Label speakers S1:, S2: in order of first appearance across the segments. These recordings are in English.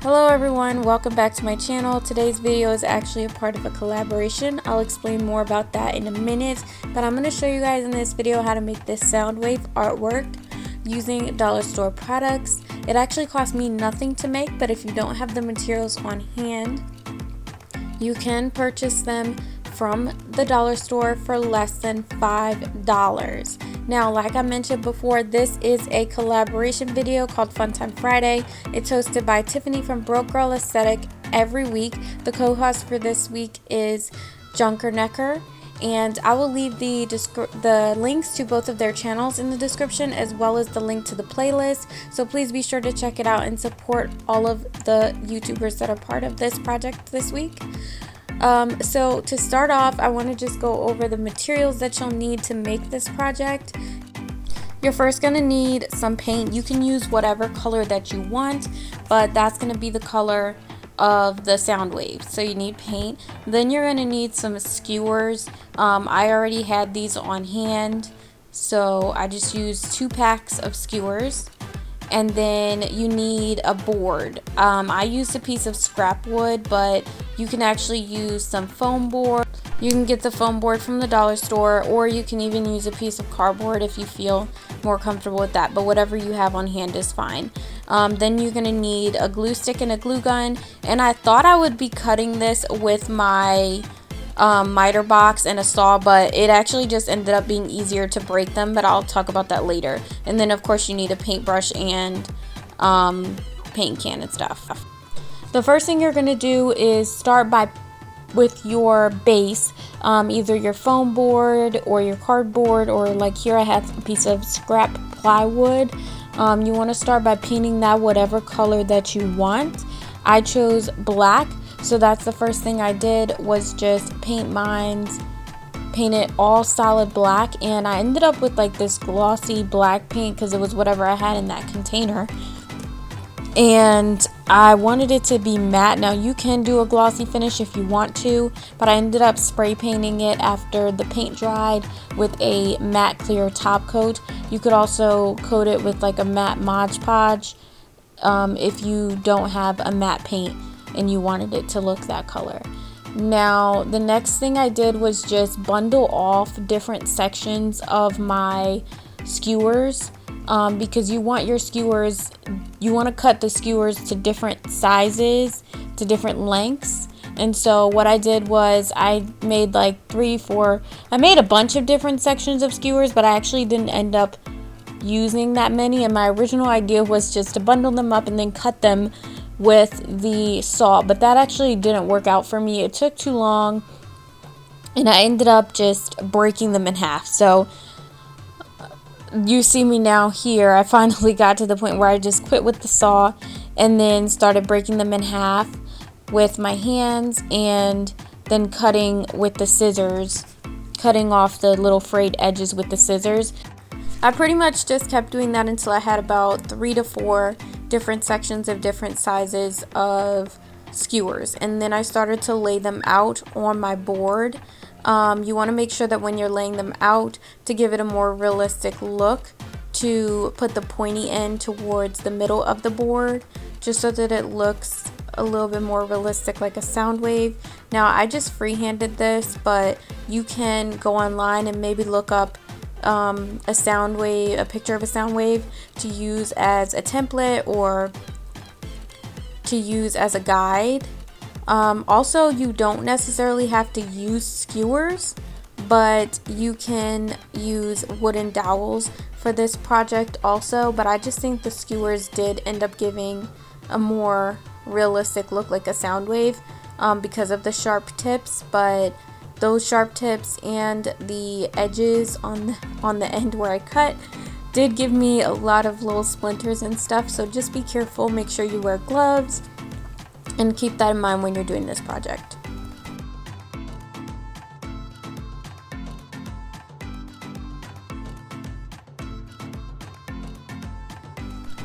S1: Hello everyone, welcome back to my channel. Today's video is actually a part of a collaboration. I'll explain more about that in a minute, but I'm going to show you guys in this video how to make this Soundwave artwork using dollar store products. It actually cost me nothing to make, but if you don't have the materials on hand, you can purchase them from the dollar store for less than $5. Now, like I mentioned before, this is a collaboration video called Fun Time Friday. It's hosted by Tiffany from Broke Girl Aesthetic every week. The co-host for this week is Junker Necker, and I will leave the links to both of their channels in the description, as well as the link to the playlist. So please be sure to check it out and support all of the YouTubers that are part of this project this week. So to start off, I want to just go over the materials that you'll need to make this project. You're first going to need some paint. You can use whatever color that you want, but that's going to be the color of the Soundwave. So you need paint. Then you're going to need some skewers. I already had these on hand, so I just used 2 packs of skewers. And then you need a board. I used a piece of scrap wood, but you can actually use some foam board. You can get the foam board from the dollar store, or you can even use a piece of cardboard if you feel more comfortable with that, but whatever you have on hand is fine. Then you're gonna need a glue stick and a glue gun, and I thought I would be cutting this with my miter box and a saw, but it actually just ended up being easier to break them, but I'll talk about that later. And then of course you need a paintbrush and paint can and stuff. The first thing you're going to do is start with your base, either your foam board or your cardboard, or like here I have a piece of scrap plywood. You want to start by painting that whatever color that you want. I chose black, so that's the first thing I did, was just paint it all solid black, and I ended up with like this glossy black paint because it was whatever I had in that container, and I wanted it to be matte. Now you can do a glossy finish if you want to, but I ended up spray painting it after the paint dried with a matte clear top coat. You could also coat it with like a matte Mod Podge if you don't have a matte paint and you wanted it to look that color. Now the next thing I did was just bundle off different sections of my skewers, because you want to cut the skewers to different sizes, to different lengths. And so what I did was I made like I made a bunch of different sections of skewers, but I actually didn't end up using that many, and my original idea was just to bundle them up and then cut them with the saw, but that actually didn't work out for me. It took too long, and I ended up just breaking them in half. So you see me now here. I finally got to the point where I just quit with the saw and then started breaking them in half with my hands, and then cutting with the scissors, cutting off the little frayed edges with the scissors. I pretty much just kept doing that until I had about 3 to 4 different sections of different sizes of skewers, and then I started to lay them out on my board. You want to make sure that when you're laying them out, to give it a more realistic look, to put the pointy end towards the middle of the board, just so that it looks a little bit more realistic, like a Soundwave. Now I just freehanded this, but you can go online and maybe look up a picture of a Soundwave to use as a template or to use as a guide. Also, you don't necessarily have to use skewers, but you can use wooden dowels for this project also, but I just think the skewers did end up giving a more realistic look, like a Soundwave, because of the sharp tips. But those sharp tips and the edges on the end where I cut did give me a lot of little splinters and stuff, so just be careful. Make sure you wear gloves and keep that in mind when you're doing this project.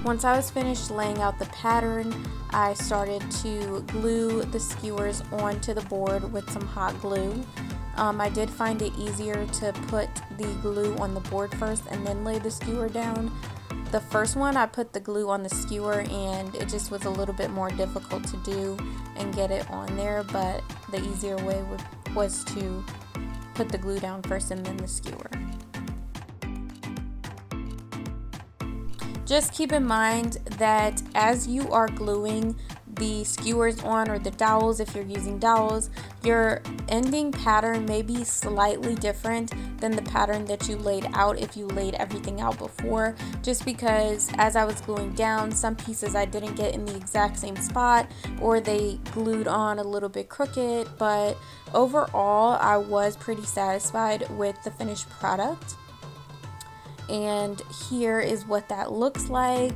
S1: Once I was finished laying out the pattern, I started to glue the skewers onto the board with some hot glue. I did find it easier to put the glue on the board first and then lay the skewer down, The first one I put the glue on the skewer and it just was a little bit more difficult to do and get it on there, but the easier way was to put the glue down first and then the skewer. Just keep in mind that as you are gluing the skewers on, or the dowels if you're using dowels, your ending pattern may be slightly different than the pattern that you laid out if you laid everything out before, just because as I was gluing down, some pieces I didn't get in the exact same spot, or they glued on a little bit crooked. But overall I was pretty satisfied with the finished product, and here is what that looks like.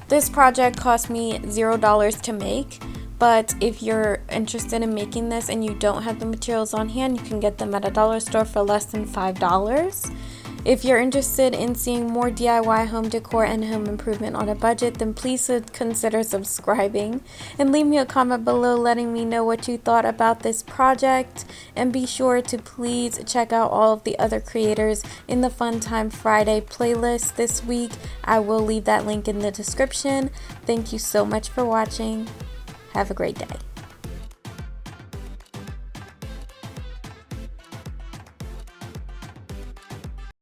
S1: This project cost me $0 to make, but if you're interested in making this and you don't have the materials on hand, you can get them at a dollar store for less than $5. If you're interested in seeing more DIY home decor and home improvement on a budget, then please consider subscribing and leave me a comment below letting me know what you thought about this project. And be sure to please check out all of the other creators in the Fun Time Friday playlist this week. I will leave that link in the description. Thank you so much for watching. Have a great day.